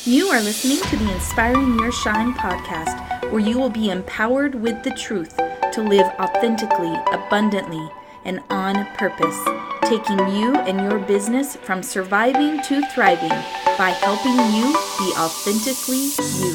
You are listening to the Inspiring Your Shine podcast, where you will be empowered with the truth to live authentically, abundantly, and on purpose, taking you and your business from surviving to thriving by helping you be authentically you.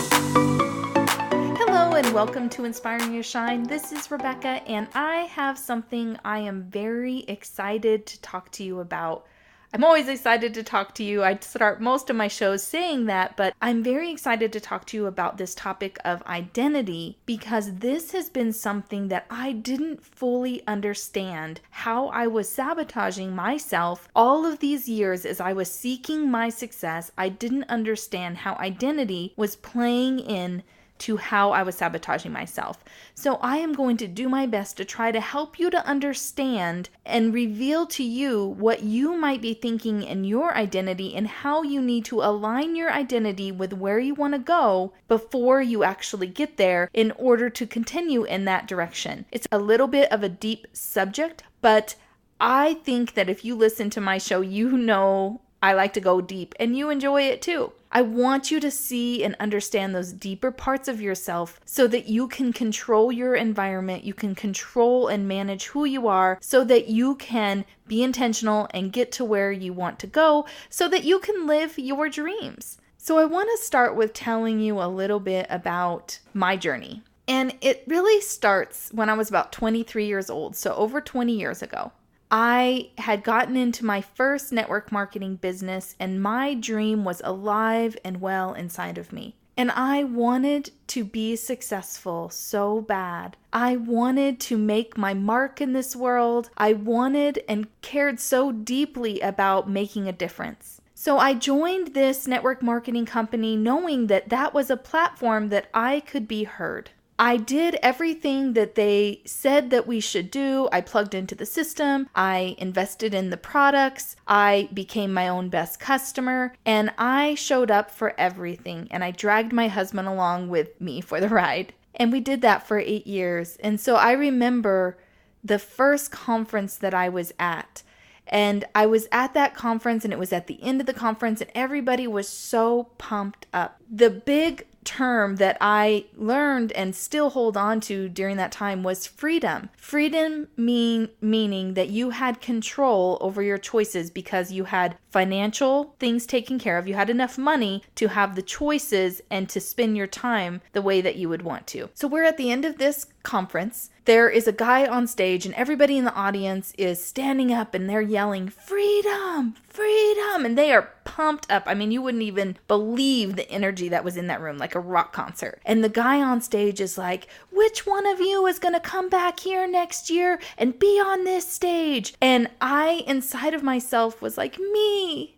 Hello and welcome to Inspiring Your Shine. This is Rebecca, and I have something I am very excited to talk to you about. I'm always excited to talk to you. I start most of my shows saying that, but I'm very excited to talk to you about this topic of identity because this has been something that I didn't fully understand how I was sabotaging myself all of these years as I was seeking my success. I didn't understand how identity was playing in to how I was sabotaging myself. So I am going to do my best to try to help you to understand and reveal to you what you might be thinking in your identity and how you need to align your identity with where you want to go before you actually get there in order to continue in that direction. It's a little bit of a deep subject, but I think that if you listen to my show, you know I like to go deep and you enjoy it too. I want you to see and understand those deeper parts of yourself so that you can control your environment, you can control and manage who you are so that you can be intentional and get to where you want to go so that you can live your dreams. So I want to start with telling you a little bit about my journey. And it really starts when I was about 23 years old, so over 20 years ago. I had gotten into my first network marketing business and my dream was alive and well inside of me. And I wanted to be successful so bad. I wanted to make my mark in this world. I wanted and cared so deeply about making a difference. So I joined this network marketing company knowing that that was a platform that I could be heard. I did everything that they said that we should do. I plugged into the system. I invested in the products. I became my own best customer. And I showed up for everything. And I dragged my husband along with me for the ride. And we did that for 8 years. And so I remember the first conference that I was at. And I was at that conference and it was at the end of the conference and everybody was so pumped up. The big term that I learned and still hold on to during that time was freedom. Freedom meaning that you had control over your choices because you had financial things taken care of. You had enough money to have the choices and to spend your time the way that you would want to. So we're at the end of this conference. There is a guy on stage and everybody in the audience is standing up and they're yelling, "Freedom! Freedom!" And they are pumped up. I mean, you wouldn't even believe the energy that was in that room, like a rock concert. And the guy on stage is like, "Which one of you is going to come back here next year and be on this stage?" And I, inside of myself, was like, me,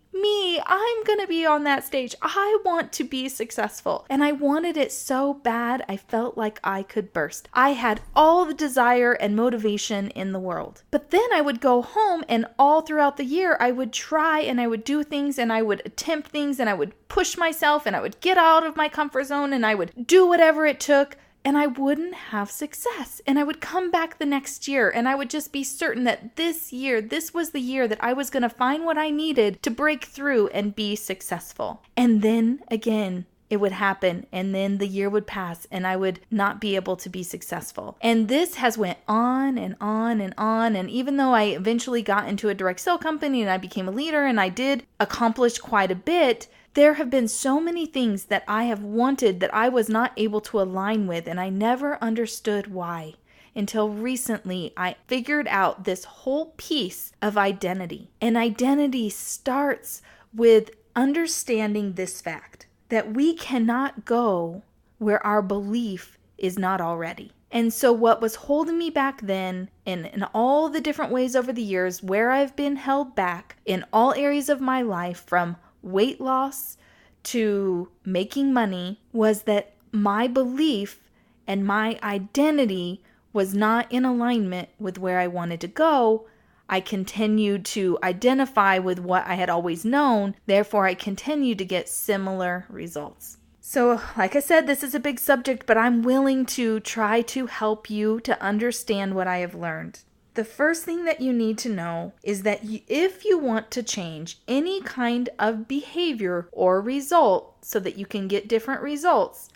I'm going to be on that stage. I want to be successful. And I wanted it so bad, I felt like I could burst. I had all the desire and motivation in the world. But then I would go home and all throughout the year, I would try and I would do things and I would attempt things and I would push myself and I would get out of my comfort zone and I would do whatever it took. And I wouldn't have success. And I would come back the next year and I would just be certain that this was the year that I was going to find what I needed to break through and be successful. And then again, it would happen and then the year would pass and I would not be able to be successful. And this has went on and on and on. And even though I eventually got into a direct sale company and I became a leader and I did accomplish quite a bit, there have been so many things that I have wanted that I was not able to align with, and I never understood why. Until recently, I figured out this whole piece of identity. And identity starts with understanding this fact, that we cannot go where our belief is not already. And so what was holding me back then, and in all the different ways over the years where I've been held back in all areas of my life, from weight loss to making money, was that my belief and my identity was not in alignment with where I wanted to go. I continued to identify with what I had always known. Therefore, I continued to get similar results. So, like I said, this is a big subject, but I'm willing to try to help you to understand what I have learned. The first thing that you need to know is that if you want to change any kind of behavior or result so that you can get different results,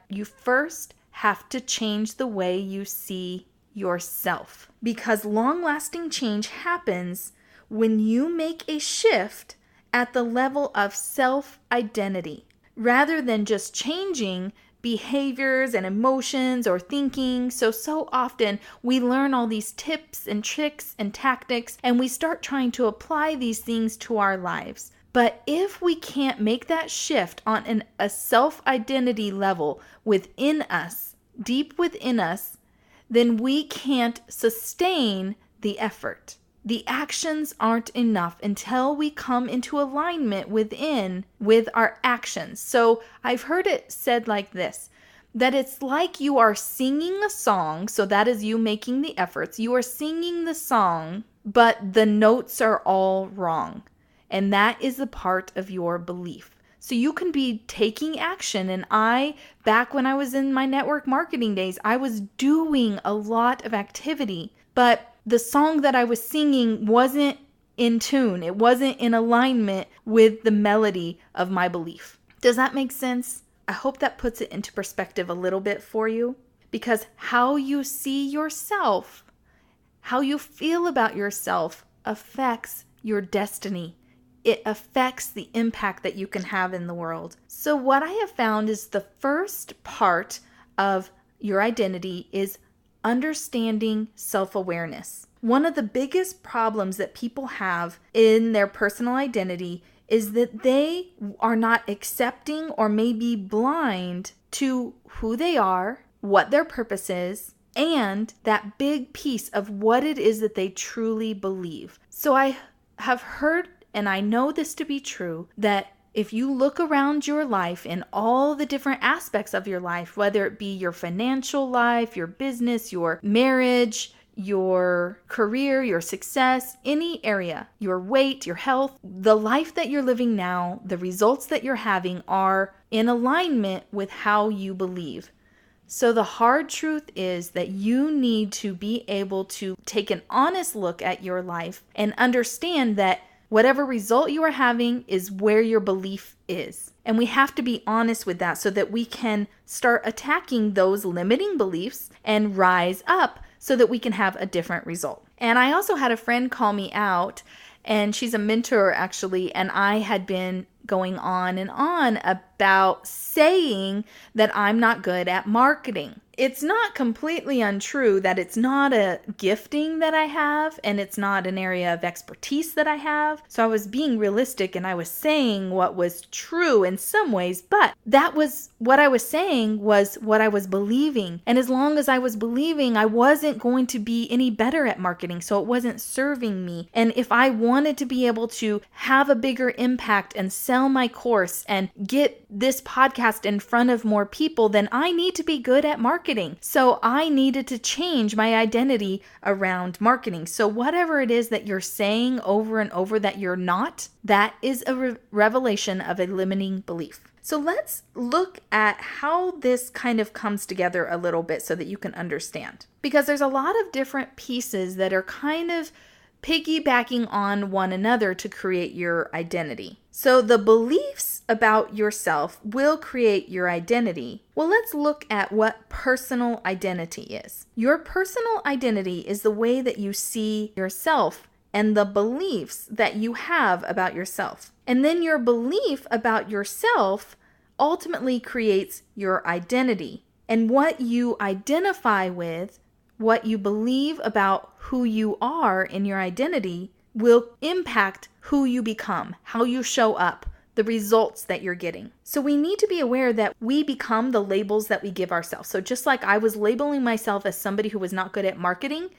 you first have to change the way you see yourself. Because long-lasting change happens when you make a shift at the level of self-identity, rather than just changing behaviors and emotions or thinking. So often we learn all these tips and tricks and tactics, and we start trying to apply these things to our lives. But if we can't make that shift on a self-identity level within us, deep within us, then we can't sustain the effort. The actions aren't enough until we come into alignment with our actions. So I've heard it said like this, that it's like you are singing a song, so that is you making the efforts. You are singing the song, but the notes are all wrong. And that is a part of your belief. So you can be taking action. And back when I was in my network marketing days, I was doing a lot of activity, but the song that I was singing wasn't in tune. It wasn't in alignment with the melody of my belief. Does that make sense? I hope that puts it into perspective a little bit for you, because how you see yourself, how you feel about yourself affects your destiny. It affects the impact that you can have in the world. So what I have found is the first part of your identity is understanding self-awareness. One of the biggest problems that people have in their personal identity is that they are not accepting or maybe blind to who they are, what their purpose is, and that big piece of what it is that they truly believe. So I have heard, and I know this to be true, that if you look around your life in all the different aspects of your life, whether it be your financial life, your business, your marriage, your career, your success, any area, your weight, your health, the life that you're living now, the results that you're having are in alignment with how you believe. So the hard truth is that you need to be able to take an honest look at your life and understand that whatever result you are having is where your belief is. And we have to be honest with that so that we can start attacking those limiting beliefs and rise up so that we can have a different result. And I also had a friend call me out, and she's a mentor actually, and I had been going on and on about saying that I'm not good at marketing. It's not completely untrue that it's not a gifting that I have, and it's not an area of expertise that I have. So I was being realistic, and I was saying what was true in some ways, but that was what I was saying was what I was believing. And as long as I was believing, I wasn't going to be any better at marketing, so it wasn't serving me. And if I wanted to be able to have a bigger impact and sell my course and get this podcast in front of more people, then I need to be good at marketing. So I needed to change my identity around marketing. So whatever it is that you're saying over and over that you're not, that is a revelation of a limiting belief. So let's look at how this kind of comes together a little bit so that you can understand. Because there's a lot of different pieces that are kind of piggybacking on one another to create your identity. So the beliefs about yourself will create your identity. Well, let's look at what personal identity is. Your personal identity is the way that you see yourself and the beliefs that you have about yourself. And then your belief about yourself ultimately creates your identity. And what you identify with, what you believe about who you are in your identity, will impact who you become, how you show up, the results that you're getting. So we need to be aware that we become the labels that we give ourselves. So just like I was labeling myself as somebody who was not good at marketing,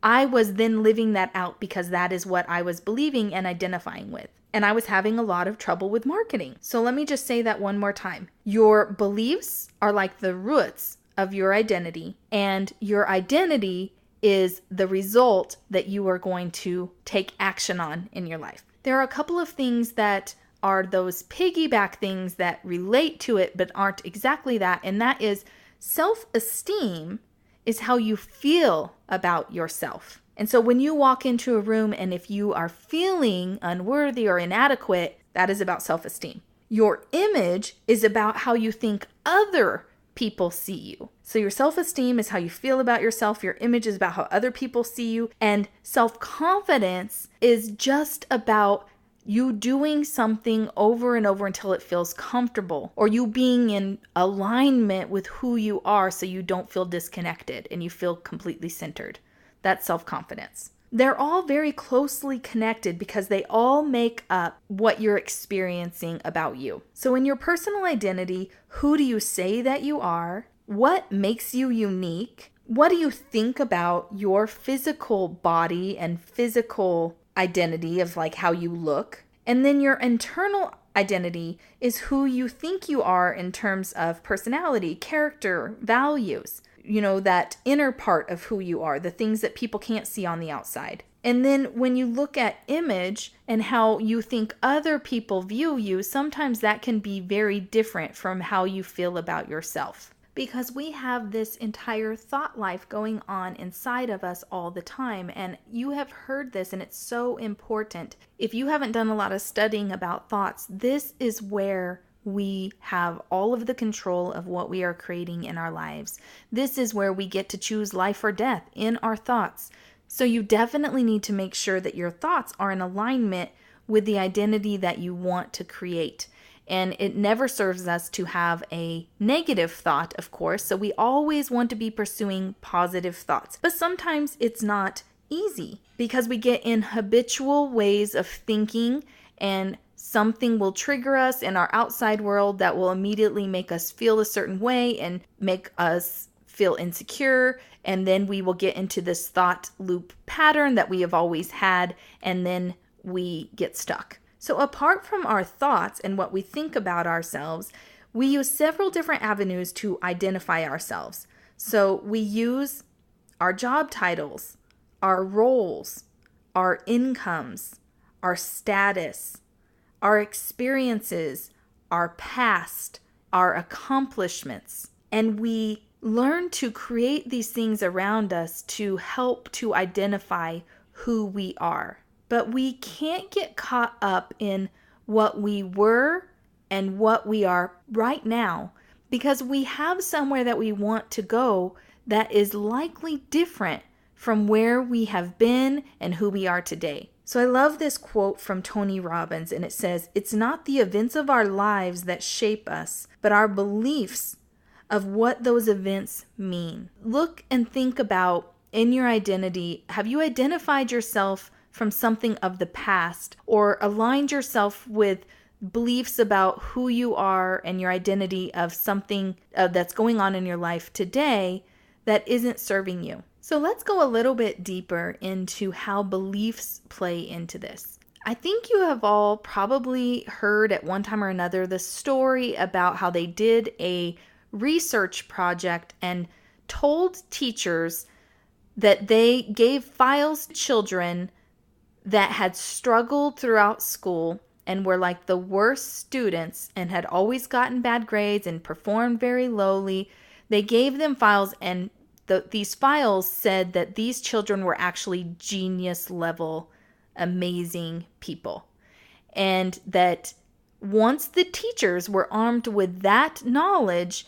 I was then living that out because that is what I was believing and identifying with. And I was having a lot of trouble with marketing. So let me just say that one more time. Your beliefs are like the roots of your identity, and your identity is the result that you are going to take action on in your life. There are a couple of things that are those piggyback things that relate to it but aren't exactly that, and that is self-esteem is how you feel about yourself. And so when you walk into a room and if you are feeling unworthy or inadequate, that is about self-esteem. Your image is about how you think other people see you. So your self-esteem is how you feel about yourself. Your image is about how other people see you. And self-confidence is just about you doing something over and over until it feels comfortable, or you being in alignment with who you are so you don't feel disconnected and you feel completely centered. That's self-confidence. They're all very closely connected because they all make up what you're experiencing about you. So in your personal identity, who do you say that you are? What makes you unique? What do you think about your physical body and physical identity of like how you look? And then your internal identity is who you think you are in terms of personality, character, values. That inner part of who you are, the things that people can't see on the outside. And then when you look at image and how you think other people view you, sometimes that can be very different from how you feel about yourself. Because we have this entire thought life going on inside of us all the time. And you have heard this, and it's so important. If you haven't done a lot of studying about thoughts, this is where we have all of the control of what we are creating in our lives. This is where we get to choose life or death in our thoughts. So you definitely need to make sure that your thoughts are in alignment with the identity that you want to create. And it never serves us to have a negative thought, of course. So we always want to be pursuing positive thoughts. But sometimes it's not easy because we get in habitual ways of thinking, and something will trigger us in our outside world that will immediately make us feel a certain way and make us feel insecure. And then we will get into this thought loop pattern that we have always had, and then we get stuck. So apart from our thoughts and what we think about ourselves, we use several different avenues to identify ourselves. So we use our job titles, our roles, our incomes, our status, our experiences, our past, our accomplishments. And we learn to create these things around us to help to identify who we are. But we can't get caught up in what we were and what we are right now, because we have somewhere that we want to go that is likely different from where we have been and who we are today. So I love this quote from Tony Robbins, and it says, "It's not the events of our lives that shape us, but our beliefs of what those events mean." Look and think about in your identity, have you identified yourself from something of the past or aligned yourself with beliefs about who you are and your identity of something that's going on in your life today that isn't serving you? So let's go a little bit deeper into how beliefs play into this. I think you have all probably heard at one time or another the story about how they did a research project and told teachers that they gave files to children that had struggled throughout school and were like the worst students and had always gotten bad grades and performed very lowly. They gave them files, and these files said that these children were actually genius level, amazing people. And that once the teachers were armed with that knowledge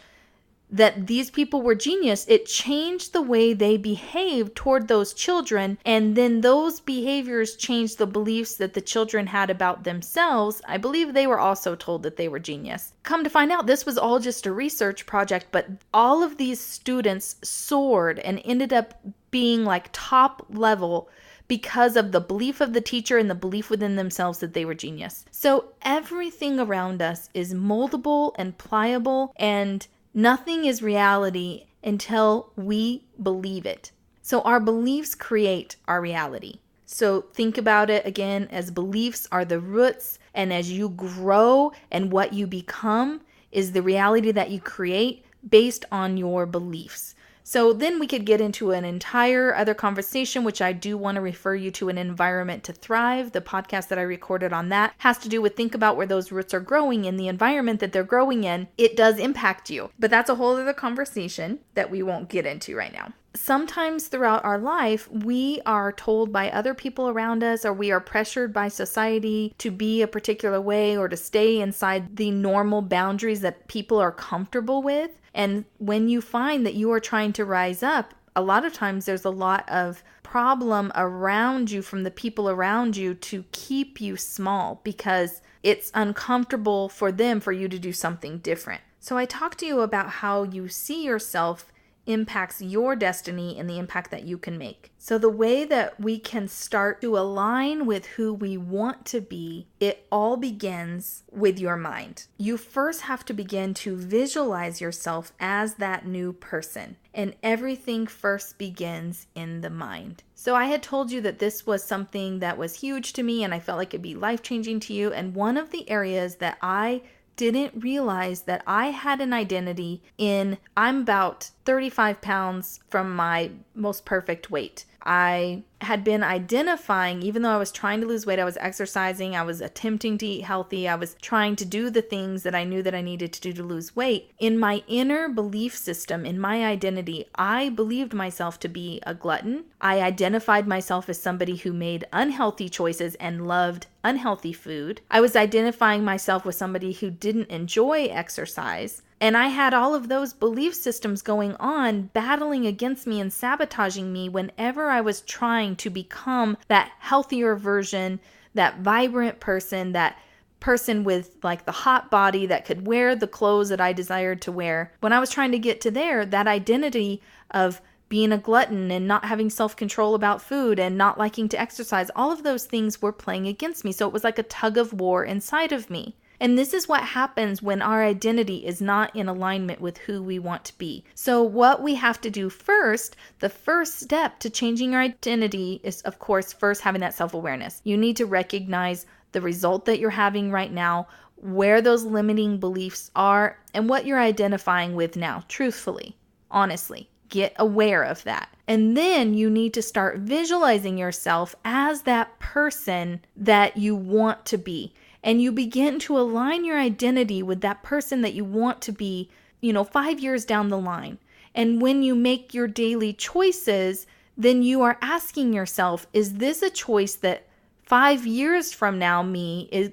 that these people were genius, it changed the way they behaved toward those children. And then those behaviors changed the beliefs that the children had about themselves. I believe they were also told that they were genius. Come to find out, this was all just a research project, but all of these students soared and ended up being like top level because of the belief of the teacher and the belief within themselves that they were genius. So everything around us is moldable and pliable, and nothing is reality until we believe it. So our beliefs create our reality. So think about it again as beliefs are the roots, and as you grow and what you become is the reality that you create based on your beliefs. So then we could get into an entire other conversation, which I do want to refer you to, An Environment to Thrive. The podcast that I recorded on that has to do with think about where those roots are growing in the environment that they're growing in. It does impact you, but that's a whole other conversation that we won't get into right now. sometimes throughout our life, we are told by other people around us, or we are pressured by society to be a particular way or to stay inside the normal boundaries that people are comfortable with. And when you find that you are trying to rise up, a lot of times there's a lot of problem around you from the people around you to keep you small because it's uncomfortable for them for you to do something different. So I talked to you about how you see yourself impacts your destiny and the impact that you can make. So the way that we can start to align with who we want to be, it all begins with your mind. You first have to begin to visualize yourself as that new person, and everything first begins in the mind. So I had told you that this was something that was huge to me and I felt like it'd be life-changing to you, and one of the areas that I didn't realize that I had an identity in, I'm about 35 pounds from my most perfect weight. I had been identifying, even though I was trying to lose weight, I was exercising, I was attempting to eat healthy, I was trying to do the things that I knew that I needed to do to lose weight. In my inner belief system, in my identity, I believed myself to be a glutton. I identified myself as somebody who made unhealthy choices and loved unhealthy food. I was identifying myself with somebody who didn't enjoy exercise. And I had all of those belief systems going on, battling against me and sabotaging me whenever I was trying to become that healthier version, that vibrant person, that person with like the hot body that could wear the clothes that I desired to wear. When I was trying to get to there, that identity of being a glutton and not having self-control about food and not liking to exercise, all of those things were playing against me. So it was like a tug of war inside of me. And this is what happens when our identity is not in alignment with who we want to be. So what we have to do first, the first step to changing your identity is, of course, first having that self-awareness. You need to recognize the result that you're having right now, where those limiting beliefs are, and what you're identifying with now, truthfully, honestly. Get aware of that. And then you need to start visualizing yourself as that person that you want to be. And you begin to align your identity with that person that you want to be, 5 years down the line. And when you make your daily choices, then you are asking yourself, is this a choice that 5 years from now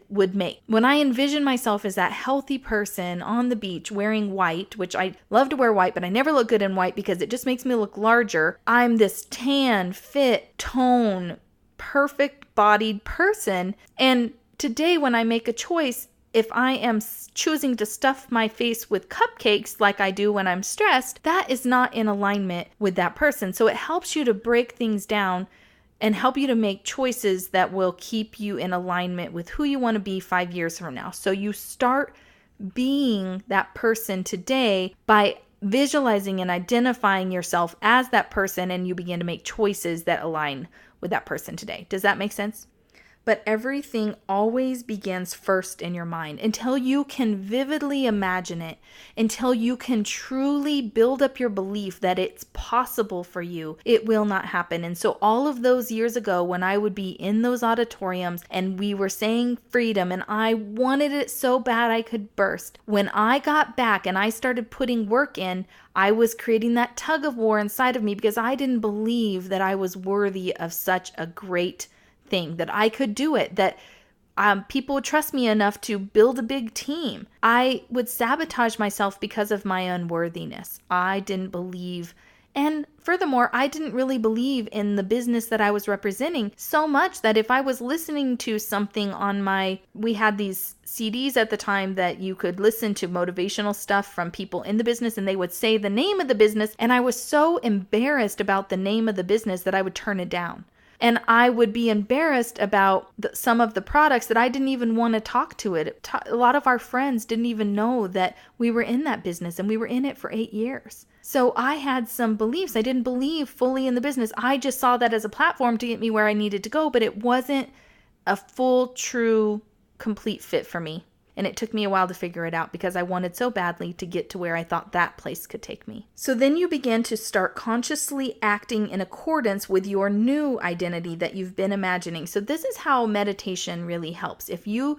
would make? When I envision myself as that healthy person on the beach wearing white, which I love to wear white, but I never look good in white because it just makes me look larger. I'm this tan, fit, tone, perfect bodied person. And today, when I make a choice, if I am choosing to stuff my face with cupcakes like I do when I'm stressed, that is not in alignment with that person. So it helps you to break things down and help you to make choices that will keep you in alignment with who you want to be 5 years from now. So you start being that person today by visualizing and identifying yourself as that person, and you begin to make choices that align with that person today. Does that make sense? But everything always begins first in your mind. Until you can vividly imagine it, until you can truly build up your belief that it's possible for you, it will not happen. And so all of those years ago, when I would be in those auditoriums and we were saying freedom and I wanted it so bad I could burst, when I got back and I started putting work in, I was creating that tug of war inside of me because I didn't believe that I was worthy of such a great thing, that I could do it, that people would trust me enough to build a big team. I would sabotage myself because of my unworthiness. I didn't believe, and furthermore, I didn't really believe in the business that I was representing so much that if I was listening to something we had these CDs at the time that you could listen to motivational stuff from people in the business, and they would say the name of the business, and I was so embarrassed about the name of the business that I would turn it down. And I would be embarrassed about some of the products that I didn't even want to talk to it. A lot of our friends didn't even know that we were in that business, and we were in it for 8 years. So I had some beliefs. I didn't believe fully in the business. I just saw that as a platform to get me where I needed to go, but it wasn't a full, true, complete fit for me. And it took me a while to figure it out because I wanted so badly to get to where I thought that place could take me. So then you begin to start consciously acting in accordance with your new identity that you've been imagining. So this is how meditation really helps. If you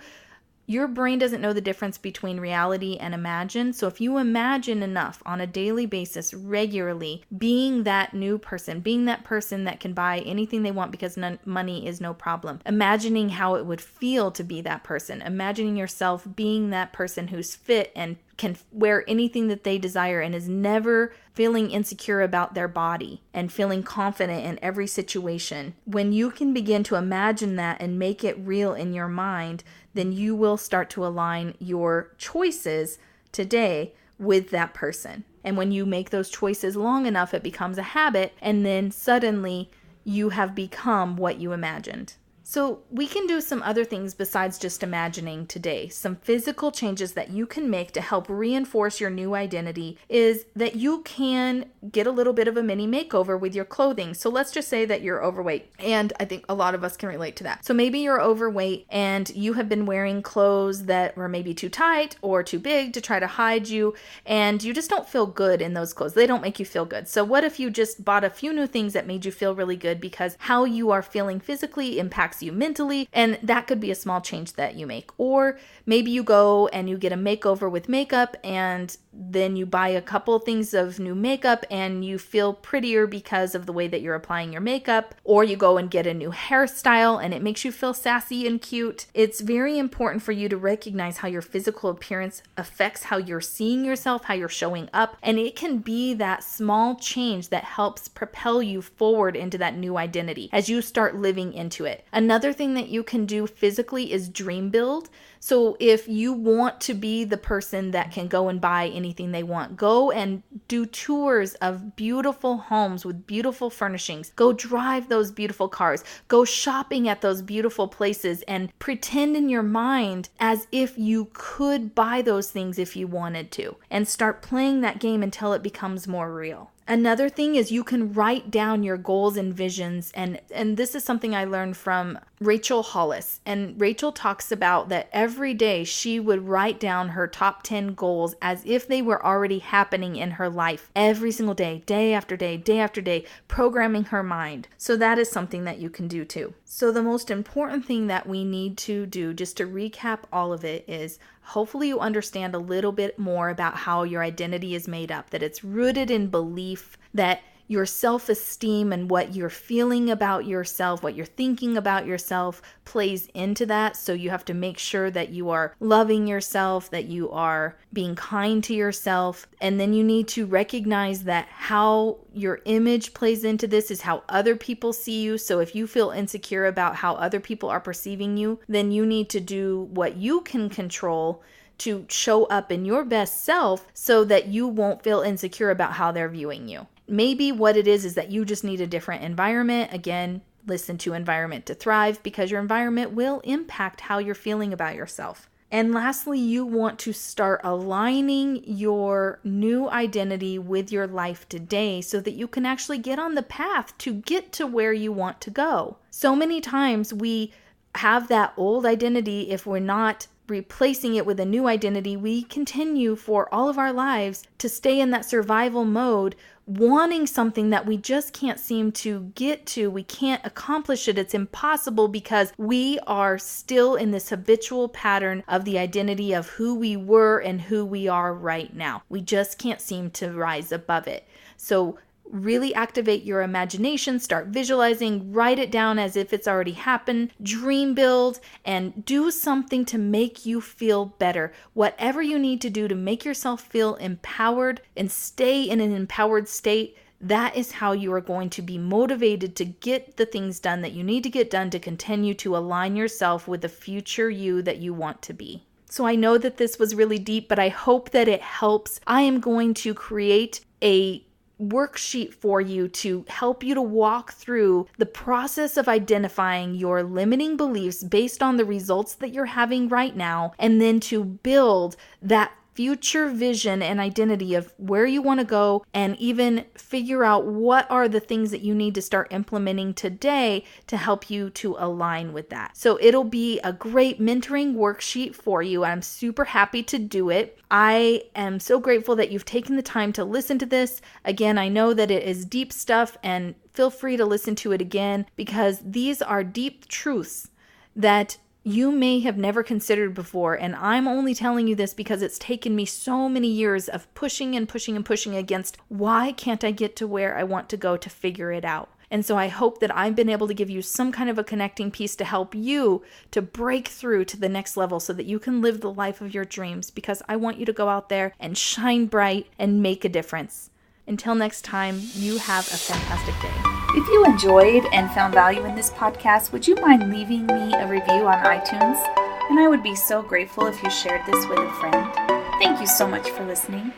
your brain doesn't know the difference between reality and imagine. So if you imagine enough on a daily basis, regularly, being that new person, being that person that can buy anything they want because money is no problem, imagining how it would feel to be that person, imagining yourself being that person who's fit and can wear anything that they desire and is never feeling insecure about their body and feeling confident in every situation. When you can begin to imagine that and make it real in your mind, then you will start to align your choices today with that person. And when you make those choices long enough, it becomes a habit, and then suddenly you have become what you imagined. So we can do some other things besides just imagining today. Some physical changes that you can make to help reinforce your new identity is that you can get a little bit of a mini makeover with your clothing. So let's just say that you're overweight, and I think a lot of us can relate to that. So maybe you're overweight and you have been wearing clothes that were maybe too tight or too big to try to hide you, and you just don't feel good in those clothes. They don't make you feel good. So what if you just bought a few new things that made you feel really good, because how you are feeling physically impacts you mentally, and that could be a small change that you make. Or maybe you go and you get a makeover with makeup, and then you buy a couple things of new makeup and you feel prettier because of the way that you're applying your makeup. Or you go and get a new hairstyle and it makes you feel sassy and cute. It's very important for you to recognize how your physical appearance affects how you're seeing yourself, how you're showing up, and it can be that small change that helps propel you forward into that new identity as you start living into it. Another thing that you can do physically is dream build. So if you want to be the person that can go and buy anything they want, go and do tours of beautiful homes with beautiful furnishings. Go drive those beautiful cars. Go shopping at those beautiful places and pretend in your mind as if you could buy those things if you wanted to, and start playing that game until it becomes more real. Another thing is you can write down your goals and visions. And this is something I learned from Rachel Hollis. And Rachel talks about that every day she would write down her top 10 goals as if they were already happening in her life every single day, day after day, day after day, programming her mind. So that is something that you can do too. So the most important thing that we need to do, just to recap all of it, is hopefully you understand a little bit more about how your identity is made up, that it's rooted in belief, that your self-esteem and what you're feeling about yourself, what you're thinking about yourself plays into that. So you have to make sure that you are loving yourself, that you are being kind to yourself. And then you need to recognize that how your image plays into this is how other people see you. So if you feel insecure about how other people are perceiving you, then you need to do what you can control to show up in your best self so that you won't feel insecure about how they're viewing you. Maybe what it is that you just need a different environment. Again, listen to Environment to Thrive, because your environment will impact how you're feeling about yourself. And lastly, you want to start aligning your new identity with your life today so that you can actually get on the path to get to where you want to go. So many times we have that old identity. If we're not replacing it with a new identity, we continue for all of our lives to stay in that survival mode, wanting something that we just can't seem to get to. We can't accomplish it. It's impossible because we are still in this habitual pattern of the identity of who we were and who we are right now. We just can't seem to rise above it. So really activate your imagination, start visualizing, write it down as if it's already happened, dream build, and do something to make you feel better. Whatever you need to do to make yourself feel empowered and stay in an empowered state, that is how you are going to be motivated to get the things done that you need to get done to continue to align yourself with the future you that you want to be. So I know that this was really deep, but I hope that it helps. I am going to create a worksheet for you to help you to walk through the process of identifying your limiting beliefs based on the results that you're having right now, and then to build that future vision and identity of where you want to go, and even figure out what are the things that you need to start implementing today to help you to align with that. So it'll be a great mentoring worksheet for you. I'm super happy to do it. I am so grateful that you've taken the time to listen to this. Again, I know that it is deep stuff, and feel free to listen to it again, because these are deep truths that you may have never considered before, and I'm only telling you this because it's taken me so many years of pushing and pushing and pushing against why can't I get to where I want to go to figure it out. And so I hope that I've been able to give you some kind of a connecting piece to help you to break through to the next level so that you can live the life of your dreams, because I want you to go out there and shine bright and make a difference. Until next time, you have a fantastic day. If you enjoyed and found value in this podcast, would you mind leaving me a review on iTunes? And I would be so grateful if you shared this with a friend. Thank you so much for listening.